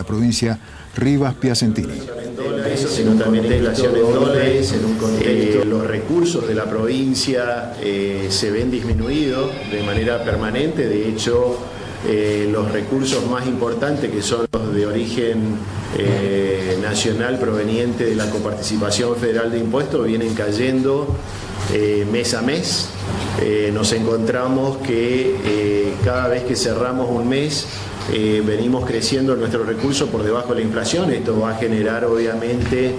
provincia, Rivas Piacentini. Sino también inflación en dólares, en un contexto, los recursos de la provincia se ven disminuidos de manera permanente. De hecho, los recursos más importantes, que son los de origen nacional proveniente de la coparticipación federal de impuestos, vienen cayendo mes a mes. Nos encontramos que cada vez que cerramos un mes venimos creciendo nuestros recursos por debajo de la inflación. Esto va a generar obviamente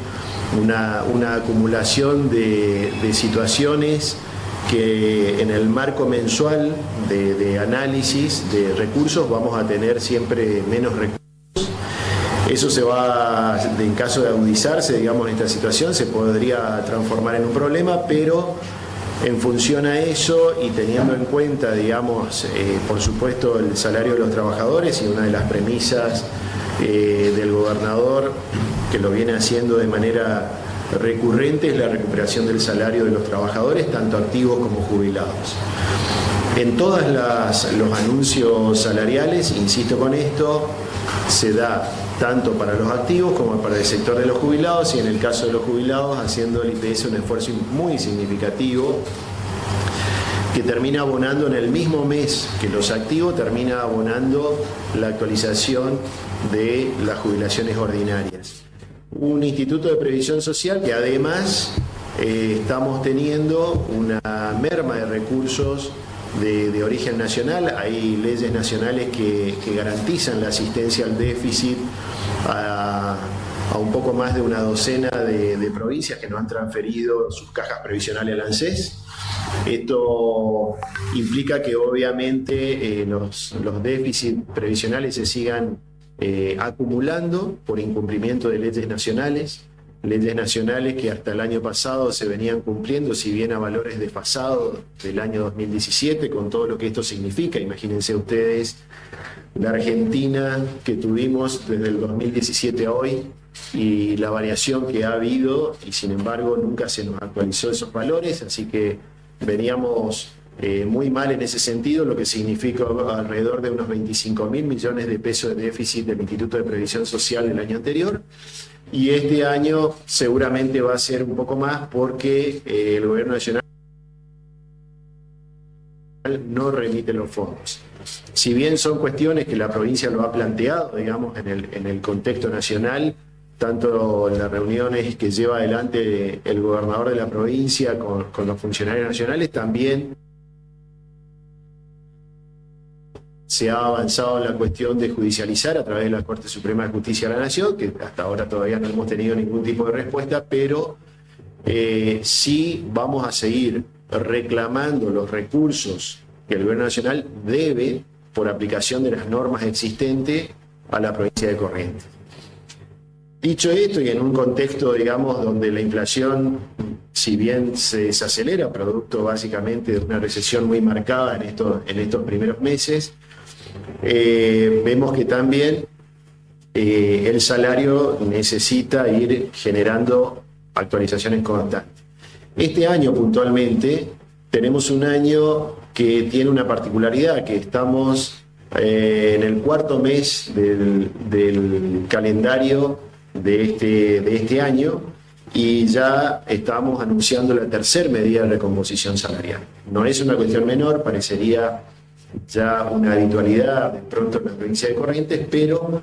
una acumulación de situaciones que en el marco mensual de análisis de recursos vamos a tener siempre menos recursos. Eso se va, en caso de agudizarse, digamos, esta situación, se podría transformar en un problema, pero en función a eso y teniendo en cuenta, digamos, por supuesto, el salario de los trabajadores, y una de las premisas del gobernador, que lo viene haciendo de manera recurrente, es la recuperación del salario de los trabajadores, tanto activos como jubilados. En todos los anuncios salariales, insisto con esto, se da tanto para los activos como para el sector de los jubilados, y en el caso de los jubilados haciendo el IPS un esfuerzo muy significativo que termina abonando en el mismo mes que los activos, termina abonando la actualización de las jubilaciones ordinarias. Un instituto de previsión social que además estamos teniendo una merma de recursos de origen nacional. Hay leyes nacionales que garantizan la asistencia al déficit a un poco más de una docena de provincias que no han transferido sus cajas previsionales al ANSES. Esto implica que obviamente los déficits previsionales se sigan acumulando por incumplimiento de leyes nacionales que hasta el año pasado se venían cumpliendo, si bien a valores desfasados del año 2017, con todo lo que esto significa. Imagínense ustedes la Argentina que tuvimos desde el 2017 a hoy y la variación que ha habido, y sin embargo nunca se nos actualizó esos valores, así que veníamos muy mal en ese sentido, lo que significó alrededor de unos 25.000 millones de pesos de déficit del Instituto de Previsión Social el año anterior. Y este año seguramente va a ser un poco más porque el gobierno nacional no remite los fondos. Si bien son cuestiones que la provincia lo ha planteado, digamos, en el contexto nacional, tanto en las reuniones que lleva adelante el gobernador de la provincia con los funcionarios nacionales, también se ha avanzado en la cuestión de judicializar a través de la Corte Suprema de Justicia de la Nación, que hasta ahora todavía no hemos tenido ningún tipo de respuesta, pero sí vamos a seguir reclamando los recursos que el Gobierno Nacional debe por aplicación de las normas existentes a la provincia de Corrientes. Dicho esto, y en un contexto, digamos, donde la inflación, si bien se desacelera, producto básicamente de una recesión muy marcada en estos primeros meses, vemos que también el salario necesita ir generando actualizaciones constantes. Este año puntualmente tenemos un año que tiene una particularidad, que estamos en el cuarto mes del calendario de este año, y ya estamos anunciando la tercera medida de recomposición salarial. No es una cuestión menor, parecería ya una habitualidad de pronto en la provincia de Corrientes, pero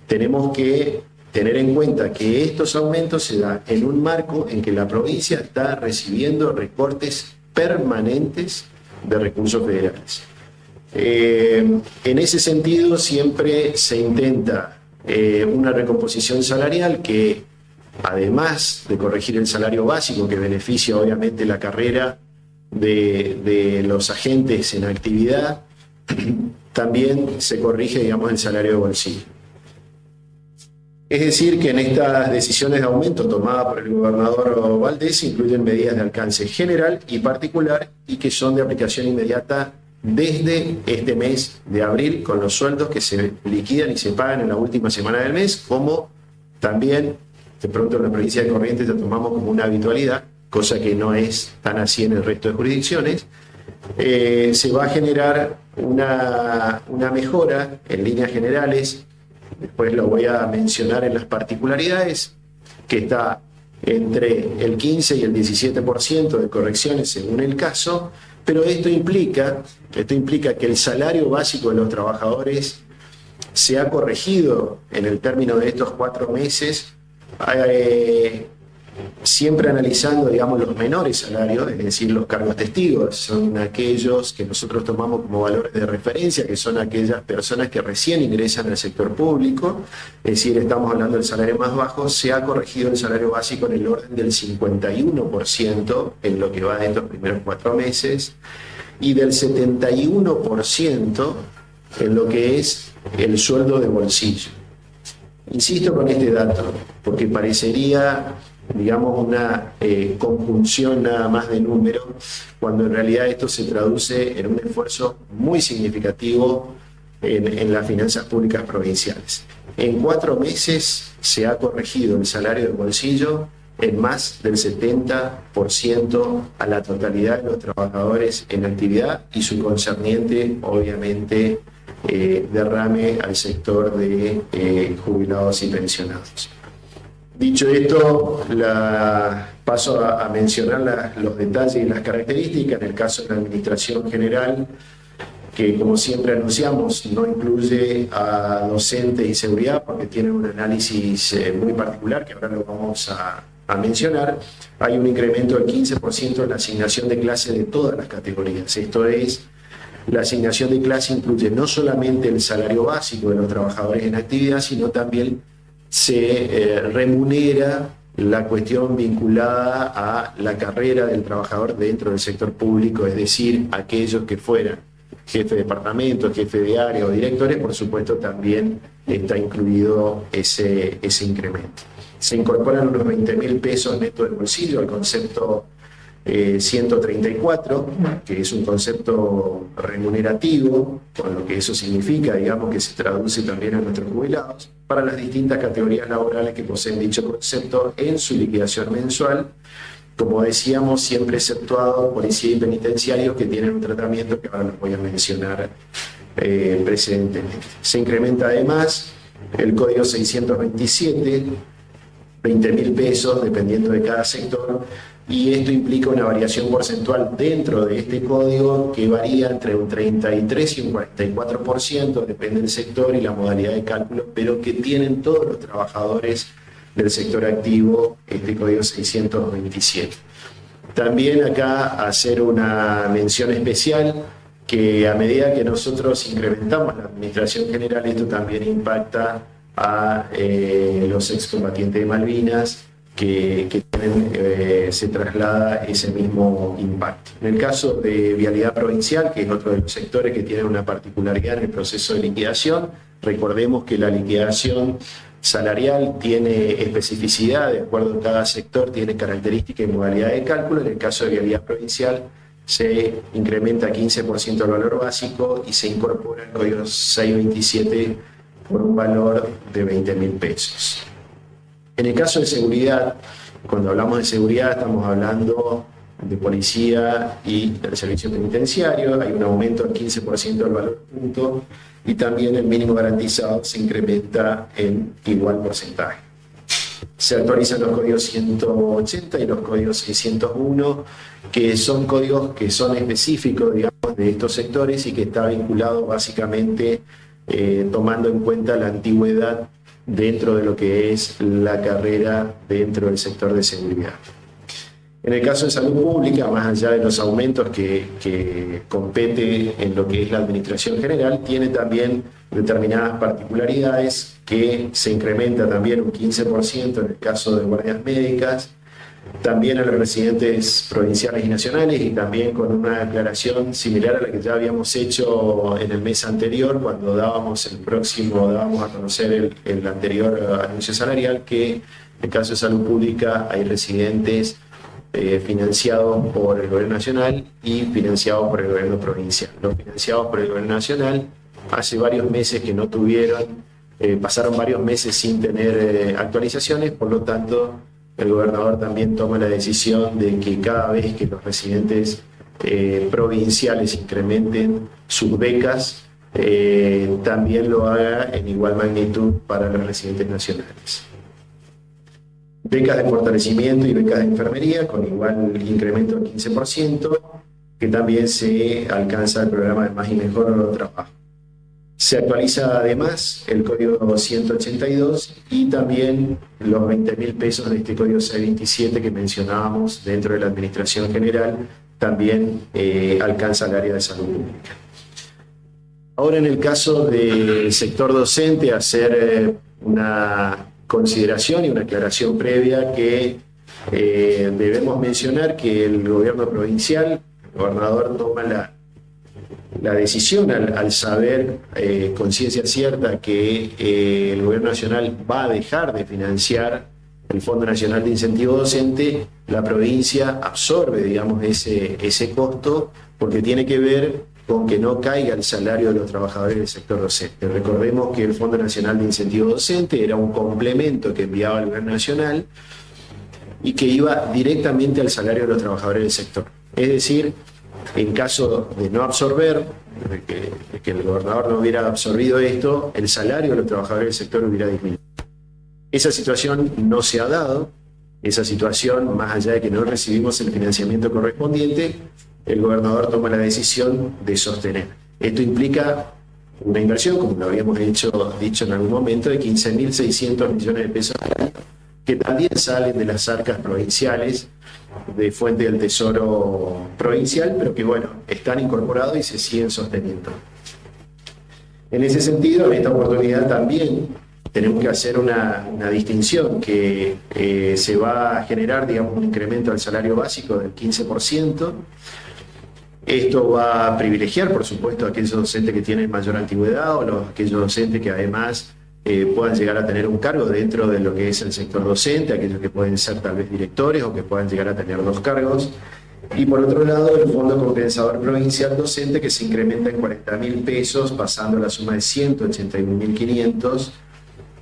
tenemos que tener en cuenta que estos aumentos se dan en un marco en que la provincia está recibiendo recortes permanentes de recursos federales. En ese sentido, siempre se intenta una recomposición salarial que, además de corregir el salario básico, que beneficia obviamente la carrera de los agentes en actividad, también se corrige, digamos, el salario de bolsillo. Es decir, que en estas decisiones de aumento tomadas por el gobernador Valdés se incluyen medidas de alcance general y particular y que son de aplicación inmediata desde este mes de abril, con los sueldos que se liquidan y se pagan en la última semana del mes, como también de pronto en la provincia de Corrientes lo tomamos como una habitualidad, cosa que no es tan así en el resto de jurisdicciones. Se va a generar una mejora en líneas generales después lo voy a mencionar en las particularidades, que está entre el 15 y el 17% de correcciones según el caso, pero esto implica que el salario básico de los trabajadores se ha corregido en el término de estos 4 meses, siempre analizando, digamos, los menores salarios, es decir, los cargos testigos, son aquellos que nosotros tomamos como valores de referencia, que son aquellas personas que recién ingresan al sector público, es decir, estamos hablando del salario más bajo. Se ha corregido el salario básico en el orden del 51% en lo que va de estos primeros 4 meses, y del 71% en lo que es el sueldo de bolsillo. Insisto con este dato, porque parecería, digamos, una conjunción nada más de números, cuando en realidad esto se traduce en un esfuerzo muy significativo en las finanzas públicas provinciales. En 4 meses se ha corregido el salario de bolsillo en más del 70% a la totalidad de los trabajadores en actividad, y su concerniente, obviamente, derrame al sector de jubilados y pensionados. Dicho esto, paso a mencionar los detalles y las características. En el caso de la Administración General, que como siempre anunciamos, no incluye a docentes y seguridad porque tienen un análisis muy particular que ahora lo vamos a mencionar. Hay un incremento del 15% en la asignación de clases de todas las categorías. Esto es, la asignación de clase incluye no solamente el salario básico de los trabajadores en actividad, sino también se remunera la cuestión vinculada a la carrera del trabajador dentro del sector público, es decir, aquellos que fueran jefe de departamento, jefe de área o directores. Por supuesto, también está incluido ese incremento. Se incorporan unos 20.000 pesos netos del bolsillo al concepto 134, que es un concepto remunerativo, con lo que eso significa, digamos, que se traduce también a nuestros jubilados, para las distintas categorías laborales que poseen dicho concepto en su liquidación mensual, como decíamos, siempre exceptuado policía y penitenciarios, que tienen un tratamiento que ahora les voy a mencionar precedentemente. Se incrementa además el código 627, 20.000 pesos dependiendo de cada sector, y esto implica una variación porcentual dentro de este código que varía entre un 33 y un 44%, depende del sector y la modalidad de cálculo, pero que tienen todos los trabajadores del sector activo este código 627. También acá hacer una mención especial, que a medida que nosotros incrementamos la Administración General, esto también impacta a los excombatientes de Malvinas, que tienen, se traslada ese mismo impacto. En el caso de Vialidad Provincial, que es otro de los sectores que tiene una particularidad en el proceso de liquidación, recordemos que la liquidación salarial tiene especificidad, de acuerdo a cada sector, tiene características y modalidad de cálculo. En el caso de Vialidad Provincial se incrementa 15% el valor básico y se incorpora el código 627 por un valor de 20.000 pesos. En el caso de seguridad, cuando hablamos de seguridad estamos hablando de policía y del servicio penitenciario. Hay un aumento del 15% del valor punto, y también el mínimo garantizado se incrementa en igual porcentaje. Se actualizan los códigos 180 y los códigos 601, que son códigos que son específicos, digamos, de estos sectores, y que está vinculado básicamente tomando en cuenta la antigüedad dentro de lo que es la carrera dentro del sector de seguridad. En el caso de salud pública, más allá de los aumentos que compete en lo que es la Administración General, tiene también determinadas particularidades, que se incrementa también un 15% en el caso de guardias médicas, también a los residentes provinciales y nacionales, y también con una aclaración similar a la que ya habíamos hecho en el mes anterior, cuando dábamos a conocer el anterior anuncio salarial, que en el caso de salud pública hay residentes financiados por el gobierno nacional y financiados por el gobierno provincial. Los financiados por el gobierno nacional hace varios meses que no tuvieron, pasaron varios meses sin tener actualizaciones, por lo tanto el gobernador también toma la decisión de que cada vez que los residentes provinciales incrementen sus becas, también lo haga en igual magnitud para los residentes nacionales. Becas de fortalecimiento y becas de enfermería con igual incremento del 15%, que también se alcanza el programa de Más y Mejor Trabajo. Se actualiza además el código 182 y también los 20.000 pesos de este código 627 que mencionábamos dentro de la Administración General, también alcanza el área de salud pública. Ahora, en el caso del sector docente, hacer una consideración y una aclaración previa que debemos mencionar que el gobierno provincial, el gobernador toma la decisión al saber con ciencia cierta que el gobierno nacional va a dejar de financiar el Fondo Nacional de Incentivo Docente. La provincia absorbe, digamos, ese costo porque tiene que ver con que no caiga el salario de los trabajadores del sector docente. Recordemos que el Fondo Nacional de Incentivo Docente era un complemento que enviaba el gobierno nacional y que iba directamente al salario de los trabajadores del sector. Es decir, en caso de no absorber, de que el gobernador no hubiera absorbido esto, el salario de los trabajadores del sector hubiera disminuido. Esa situación no se ha dado. Esa situación, más allá de que no recibimos el financiamiento correspondiente, el gobernador toma la decisión de sostener. Esto implica una inversión, como lo habíamos dicho en algún momento, de 15.600 millones de pesos al año, que también salen de las arcas provinciales, de fuente del Tesoro provincial, pero que, bueno, están incorporados y se siguen sosteniendo. En ese sentido, en esta oportunidad también tenemos que hacer una distinción, que se va a generar, digamos, un incremento al salario básico del 15%. Esto va a privilegiar, por supuesto, a aquellos docentes que tienen mayor antigüedad o aquellos docentes que además puedan llegar a tener un cargo dentro de lo que es el sector docente, aquellos que pueden ser tal vez directores o que puedan llegar a tener 2 cargos. Y por otro lado, el Fondo Compensador Provincial Docente, que se incrementa en 40.000 pesos, pasando a la suma de 181.500,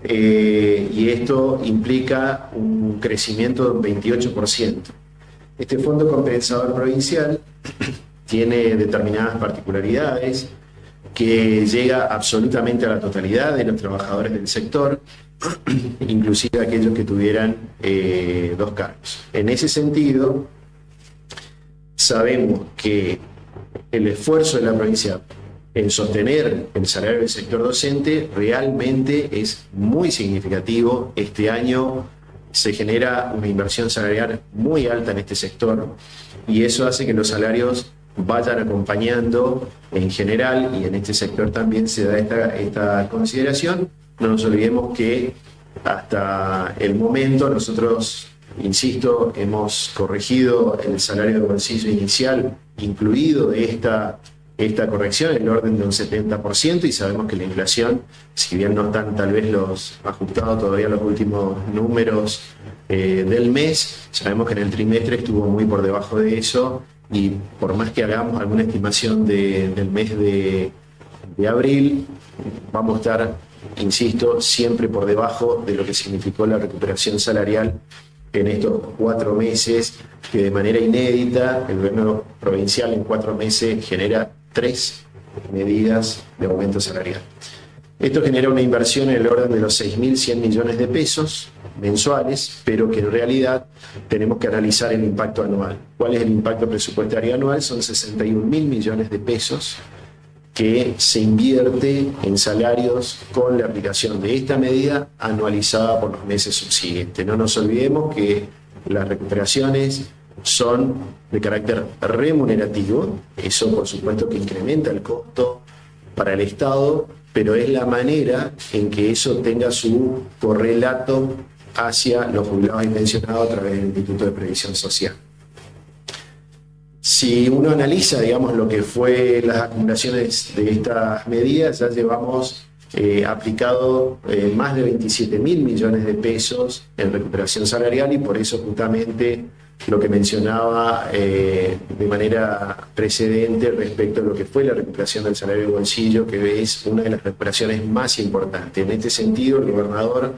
y esto implica un crecimiento del 28%. Este Fondo Compensador Provincial tiene determinadas particularidades, que llega absolutamente a la totalidad de los trabajadores del sector, inclusive aquellos que tuvieran 2 cargos. En ese sentido, sabemos que el esfuerzo de la provincia en sostener el salario del sector docente realmente es muy significativo. Este año se genera una inversión salarial muy alta en este sector y eso hace que los salarios vayan acompañando en general, y en este sector también se da esta consideración. No nos olvidemos que hasta el momento nosotros, insisto, hemos corregido el salario de bolsillo inicial, incluido de esta corrección, en el orden de un 70%, y sabemos que la inflación, si bien no están tal vez ajustados todavía los últimos números del mes, sabemos que en el trimestre estuvo muy por debajo de eso. Y por más que hagamos alguna estimación del mes de abril, vamos a estar, insisto, siempre por debajo de lo que significó la recuperación salarial en estos 4 meses, que de manera inédita el gobierno provincial en 4 meses genera 3 medidas de aumento salarial. Esto genera una inversión en el orden de los 6.100 millones de pesos mensuales, pero que en realidad tenemos que analizar el impacto anual. ¿Cuál es el impacto presupuestario anual? Son 61.000 millones de pesos que se invierte en salarios con la aplicación de esta medida anualizada por los meses subsiguientes. No nos olvidemos que las recuperaciones son de carácter remunerativo, eso por supuesto que incrementa el costo para el Estado, pero es la manera en que eso tenga su correlato hacia los jubilados y pensionados a través del Instituto de Previsión Social. Si uno analiza, digamos, lo que fue las acumulaciones de estas medidas, ya llevamos aplicado más de 27.000 millones de pesos en recuperación salarial, y por eso justamente lo que mencionaba de manera precedente respecto a lo que fue la recuperación del salario de bolsillo, que es una de las recuperaciones más importantes. En este sentido, el gobernador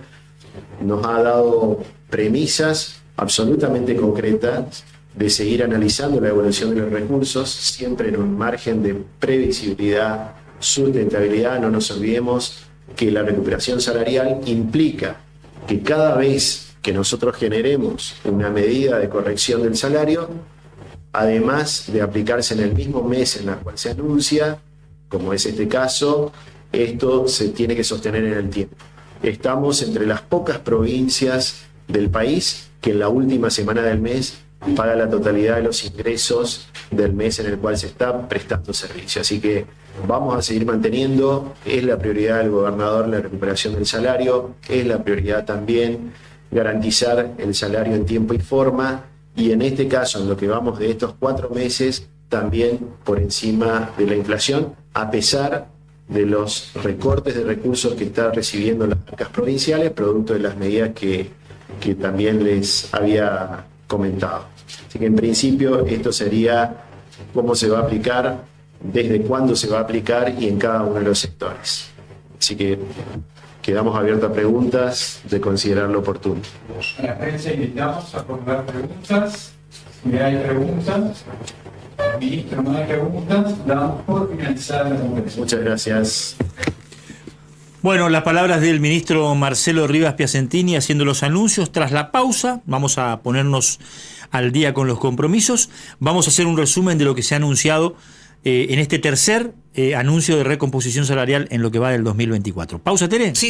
nos ha dado premisas absolutamente concretas de seguir analizando la evolución de los recursos, siempre en un margen de previsibilidad sustentabilidad. No nos olvidemos que la recuperación salarial implica que cada vez que nosotros generemos una medida de corrección del salario, además de aplicarse en el mismo mes en el cual se anuncia, como es este caso, esto se tiene que sostener en el tiempo. Estamos entre las pocas provincias del país que en la última semana del mes paga la totalidad de los ingresos del mes en el cual se está prestando servicio. Así que vamos a seguir manteniendo, es la prioridad del gobernador la recuperación del salario, es la prioridad también garantizar el salario en tiempo y forma, y en este caso, en lo que vamos de estos 4 meses, también por encima de la inflación, a pesar de los recortes de recursos que están recibiendo las arcas provinciales, producto de las medidas que también les había comentado. Así que en principio esto sería cómo se va a aplicar, desde cuándo se va a aplicar y en cada uno de los sectores. Así que quedamos abiertos a preguntas de considerarlo oportuno. A la prensa invitamos a formular preguntas. Si hay preguntas, ministro, no hay preguntas, damos por finalizada la conversación. Muchas gracias. Bueno, las palabras del ministro Marcelo Rivas Piacentini haciendo los anuncios. Tras la pausa, vamos a ponernos al día con los compromisos. Vamos a hacer un resumen de lo que se ha anunciado en este tercer anuncio de recomposición salarial en lo que va del 2024. Pausa, Tere. Sí.